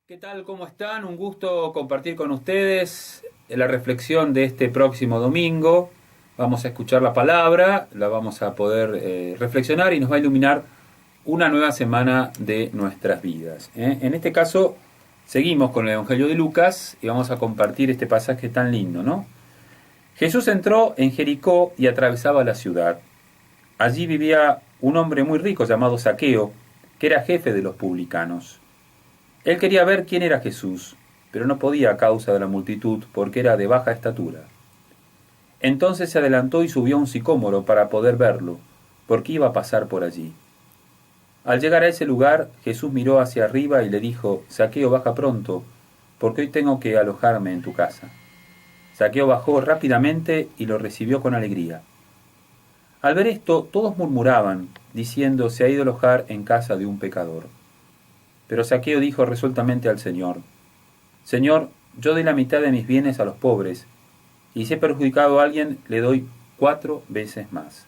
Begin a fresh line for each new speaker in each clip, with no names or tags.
¿Qué tal? ¿Cómo están? Un gusto compartir con ustedes la reflexión de este próximo domingo. Vamos a escuchar la palabra, la vamos a poder reflexionar y nos va a iluminar una nueva semana de nuestras vidas. En este caso, seguimos con el Evangelio de Lucas y vamos a compartir este pasaje tan lindo, ¿no? Jesús entró en Jericó y atravesaba la ciudad. Allí vivía un hombre muy rico llamado Zaqueo, que era jefe de los publicanos. Él quería ver quién era Jesús, pero no podía a causa de la multitud, porque era de baja estatura. Entonces se adelantó y subió a un sicómoro para poder verlo, porque iba a pasar por allí. Al llegar a ese lugar, Jesús miró hacia arriba y le dijo: Zaqueo, baja pronto, porque hoy tengo que alojarme en tu casa. Zaqueo bajó rápidamente y lo recibió con alegría. Al ver esto, todos murmuraban, diciendo: se ha ido a alojar en casa de un pecador. Pero Zaqueo dijo resueltamente al Señor: Señor, yo doy la mitad de mis bienes a los pobres, y si he perjudicado a alguien, le doy 4 veces más.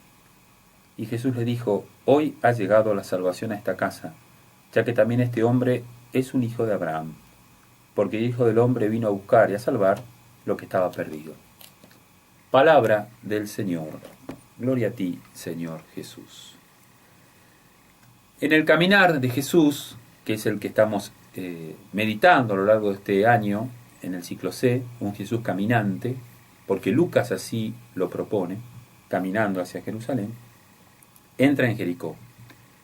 Y Jesús le dijo: Hoy ha llegado la salvación a esta casa, ya que también este hombre es un hijo de Abraham, porque el Hijo del Hombre vino a buscar y a salvar lo que estaba perdido. Palabra del Señor. Gloria a ti, Señor Jesús. En el caminar de Jesús, que es el que estamos meditando a lo largo de este año, en el ciclo C, un Jesús caminante, porque Lucas así lo propone, caminando hacia Jerusalén, entra en Jericó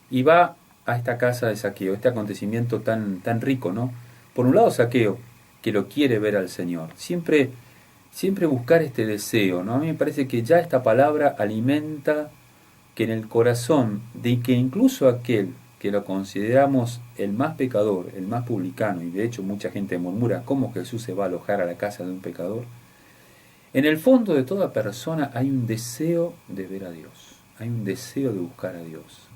y va a esta casa de Zaqueo, este acontecimiento tan rico, ¿no? Por un lado Zaqueo, que lo quiere ver al Señor, siempre buscar este deseo, ¿no? A mí me parece que ya esta palabra alimenta que en el corazón de que incluso aquel que lo consideramos el más pecador, el más publicano, y de hecho mucha gente murmura cómo Jesús se va a alojar a la casa de un pecador, en el fondo de toda persona hay un deseo de ver a Dios, hay un deseo de buscar a Dios.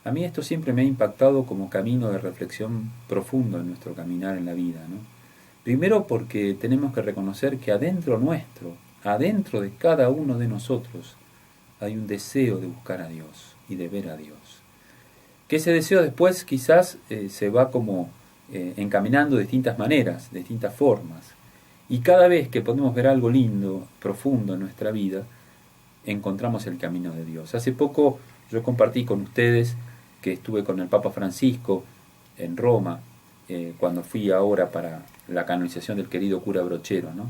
A mí esto siempre me ha impactado como camino de reflexión profundo en nuestro caminar en la vida, ¿no? Primero porque tenemos que reconocer que adentro nuestro, adentro de cada uno de nosotros, hay un deseo de buscar a Dios y de ver a Dios. Que ese deseo después quizás se va como encaminando de distintas maneras, de distintas formas. Y cada vez que podemos ver algo lindo, profundo en nuestra vida, encontramos el camino de Dios. Hace poco yo compartí con ustedes que estuve con el Papa Francisco en Roma, cuando fui ahora para la canonización del querido cura Brochero, ¿no?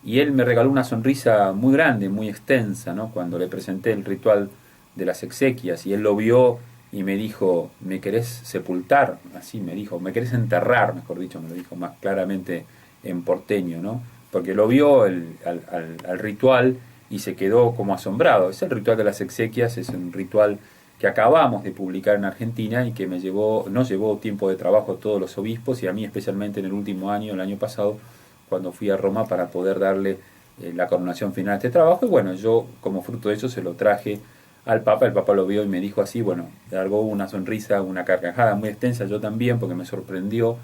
Y él me regaló una sonrisa muy grande, muy extensa, ¿no? Cuando le presenté el ritual de las exequias, y él lo vio y me dijo: ¿me querés sepultar? Así me dijo, ¿me querés enterrar? Mejor dicho, me lo dijo más claramente en porteño, ¿no? Porque lo vio al ritual y se quedó como asombrado. Es el ritual de las exequias, es un ritual que acabamos de publicar en Argentina y que nos llevó tiempo de trabajo a todos los obispos y a mí especialmente en el último año, el año pasado, cuando fui a Roma para poder darle la coronación final a este trabajo. Y bueno, yo como fruto de eso se lo traje al Papa. El Papa lo vio y me dijo así, bueno, largó una sonrisa, una carcajada muy extensa, yo también, porque me sorprendió.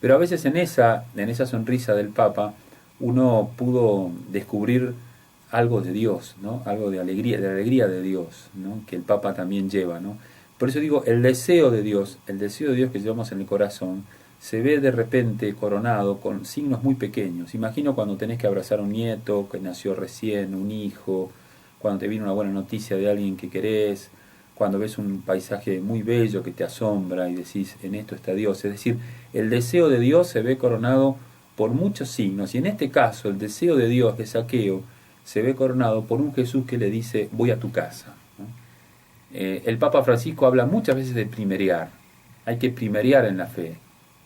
Pero a veces en esa sonrisa del Papa uno pudo descubrir algo de Dios, ¿no? Algo de alegría de Dios, ¿no? Que el Papa también lleva, ¿no? Por eso digo, el deseo de Dios que llevamos en el corazón, se ve de repente coronado con signos muy pequeños. Imagino cuando tenés que abrazar a un nieto que nació recién, un hijo, cuando te viene una buena noticia de alguien que querés, cuando ves un paisaje muy bello que te asombra y decís: en esto está Dios. Es decir, el deseo de Dios se ve coronado por muchos signos, y en este caso el deseo de Dios de Zaqueo se ve coronado por un Jesús que le dice: voy a tu casa, ¿no? El Papa Francisco habla muchas veces de primerear, hay que primerear en la fe,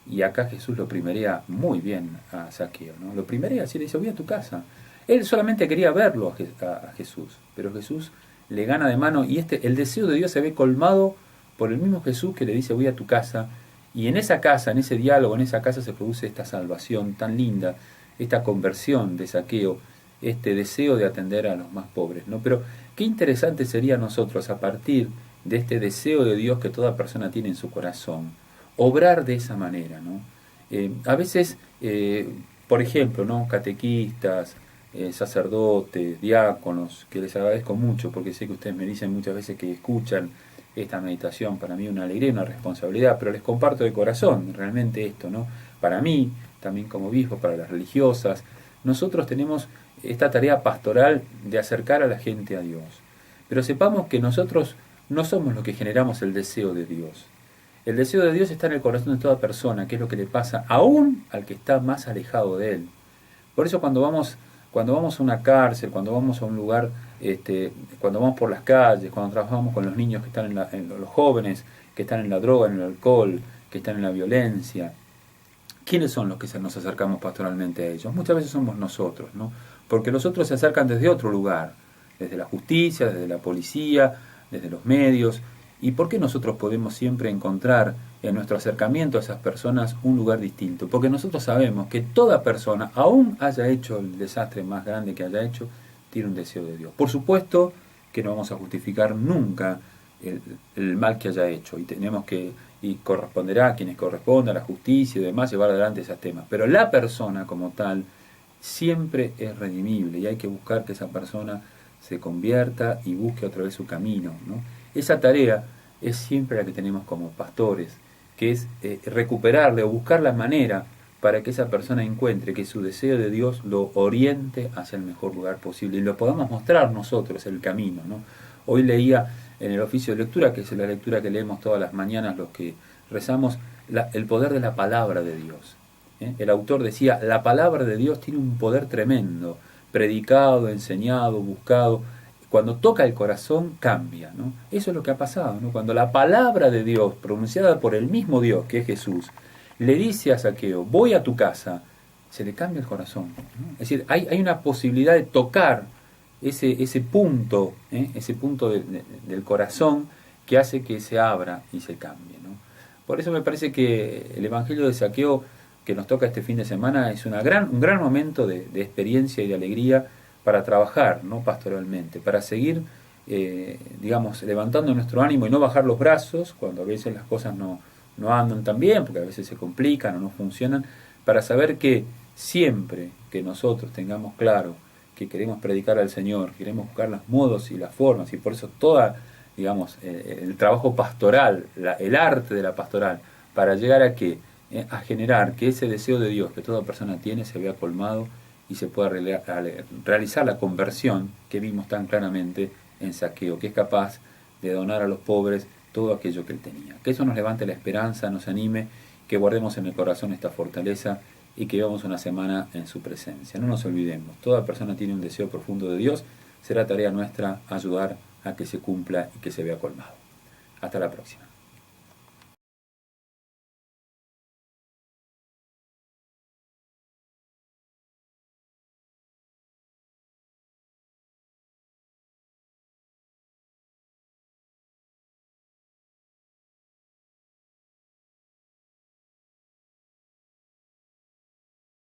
y acá Jesús lo primerea muy bien a Zaqueo, ¿no? Lo primerea, así le dice: voy a tu casa. Él solamente quería verlo a Jesús, pero Jesús le gana de mano, y el deseo de Dios se ve colmado por el mismo Jesús que le dice: voy a tu casa. Y en esa casa, en ese diálogo, en esa casa se produce esta salvación tan linda, esta conversión de Zaqueo, este deseo de atender a los más pobres, ¿no? Pero qué interesante sería nosotros, a partir de este deseo de Dios que toda persona tiene en su corazón, obrar de esa manera, ¿no? A veces, por ejemplo, ¿no? Catequistas, sacerdotes, diáconos, que les agradezco mucho porque sé que ustedes me dicen muchas veces que escuchan esta meditación para mí una alegría y una responsabilidad, pero les comparto de corazón realmente esto, ¿no? Para mí, también como obispo, para las religiosas, nosotros tenemos esta tarea pastoral de acercar a la gente a Dios. Pero sepamos que nosotros no somos los que generamos el deseo de Dios. El deseo de Dios está en el corazón de toda persona, que es lo que le pasa aún al que está más alejado de Él. Por eso cuando vamos a una cárcel, cuando vamos a un lugar, cuando vamos por las calles, cuando trabajamos con los niños que están los jóvenes que están en la droga, en el alcohol, que están en la violencia, ¿quiénes son los que nos acercamos pastoralmente a ellos? Muchas veces somos nosotros, ¿no? Porque los otros se acercan desde otro lugar, desde la justicia, desde la policía, desde los medios. ¿Y por qué nosotros podemos siempre encontrar en nuestro acercamiento a esas personas un lugar distinto? Porque nosotros sabemos que toda persona, aún haya hecho el desastre más grande que haya hecho, tiene un deseo de Dios. Por supuesto que no vamos a justificar nunca el mal que haya hecho, y tenemos que, y corresponderá a quienes corresponda, a la justicia y demás, llevar adelante esos temas. Pero la persona como tal siempre es redimible, y hay que buscar que esa persona se convierta y busque otra vez su camino, ¿no? Esa tarea es siempre la que tenemos como pastores, que es recuperarle o buscar la manera para que esa persona encuentre que su deseo de Dios lo oriente hacia el mejor lugar posible y lo podamos mostrar nosotros el camino, ¿no? Hoy leía en el oficio de lectura, que es la lectura que leemos todas las mañanas los que rezamos, el poder de la palabra de Dios. El autor decía, la palabra de Dios tiene un poder tremendo, predicado, enseñado, buscado. Cuando toca el corazón, cambia, ¿no? Eso es lo que ha pasado, ¿no? Cuando la palabra de Dios, pronunciada por el mismo Dios, que es Jesús, le dice a Zaqueo, voy a tu casa, se le cambia el corazón, ¿no? Es decir, hay una posibilidad de tocar ese punto, del corazón que hace que se abra y se cambie, ¿no? Por eso me parece que el Evangelio de Zaqueo que nos toca este fin de semana es un gran momento de experiencia y de alegría para trabajar, ¿no? Pastoralmente, para seguir, levantando nuestro ánimo y no bajar los brazos cuando a veces las cosas no andan tan bien, porque a veces se complican o no funcionan, para saber que siempre que nosotros tengamos claro que queremos predicar al Señor, queremos buscar los modos y las formas, y por eso el trabajo pastoral, el arte de la pastoral, para llegar a qué, a generar que ese deseo de Dios que toda persona tiene se vea colmado y se pueda realizar la conversión que vimos tan claramente en Zaqueo, que es capaz de donar a los pobres todo aquello que él tenía. Que eso nos levante la esperanza, nos anime, que guardemos en el corazón esta fortaleza y que vivamos una semana en su presencia. No nos olvidemos, toda persona tiene un deseo profundo de Dios, será tarea nuestra ayudar a que se cumpla y que se vea colmado. Hasta la próxima.